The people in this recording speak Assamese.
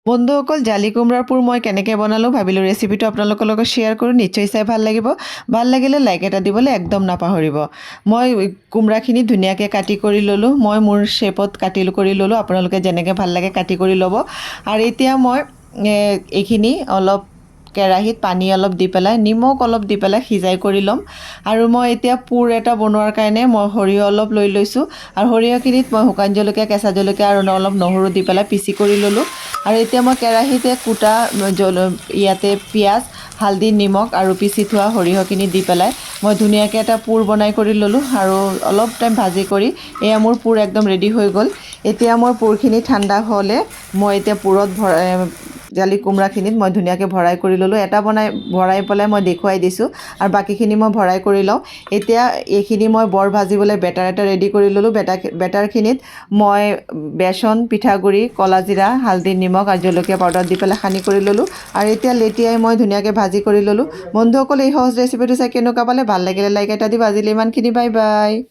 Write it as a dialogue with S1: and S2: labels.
S1: বন্ধুসকল জালি কোমৰাৰ পুৰ মই কেনেকৈ বনালোঁ ভাবিলোঁ ৰেচিপিটো আপোনালোকৰ লগত শ্বেয়াৰ কৰোঁ। নিশ্চয় চাই ভাল লাগিব। ভাল লাগিলে লাইক এটা দিবলৈ একদম নাপাহৰিব। মই কোমৰাখিনি ধুনীয়াকৈ কাটি কৰি ল'লোঁ। মই মোৰ শ্বেপত কাটি কৰি ল'লোঁ। আপোনালোকে যেনেকৈ ভাল লাগে কাটি কৰি ল'ব। আৰু এতিয়া মই এইখিনি অলপ কেৰাহীত পানী অলপ দি পেলাই নিমখ অলপ দি পেলাই সিজাই কৰি ল'ম। আৰু মই এতিয়া পুৰ এটা বনোৱাৰ কাৰণে মই সৰিয়হ অলপ লৈ লৈছোঁ। আৰু সৰিয়হখিনিত মই শুকান জলকীয়া, কেঁচা জলকীয়া আৰু অলপ নহৰু দি পেলাই পিচি কৰি ল'লোঁ। আৰু এতিয়া মই কেৰাহীতে কুটা ইয়াতে পিঁয়াজ, হালধি, নিমখ আৰু পিচি থোৱা সৰিয়হখিনি দি পেলাই মই ধুনীয়াকৈ এটা পুৰ বনাই কৰি ল'লোঁ। আৰু অলপ টাইম ভাজি কৰি এয়া মোৰ পুৰ একদম ৰেডি হৈ গ'ল। এতিয়া মই পুৰখিনি ঠাণ্ডা হ'লে মই এতিয়া পুৰত জালি কোমৰাখিনিত মই ধুনীয়াকৈ ভৰাই কৰি ল'লোঁ। এটা ভৰাই পেলাই মই দেখুৱাই দিছোঁ আৰু বাকীখিনি মই ভৰাই কৰি লওঁ। এতিয়া এইখিনি মই বৰ ভাজিবলৈ বেটাৰ এটা ৰেডি কৰি ল'লোঁ। বেটাৰখিনিত মই বেচন, পিঠাগুড়ি, ক'লা জিৰা, হালধি, নিমখ আৰু জলকীয়া পাউডাৰ দি পেলাই সানি কৰি ল'লোঁ। আৰু এতিয়া লেটিয়াই মই ধুনীয়াকৈ ভাজি কৰি ল'লোঁ। বন্ধুসকল এই সহজ ৰেচিপিটো চাই কেনেকুৱা পালে? ভাল লাগিলে লাইক এটা দিব। আজিলৈ ইমানখিনি, বাই বাই।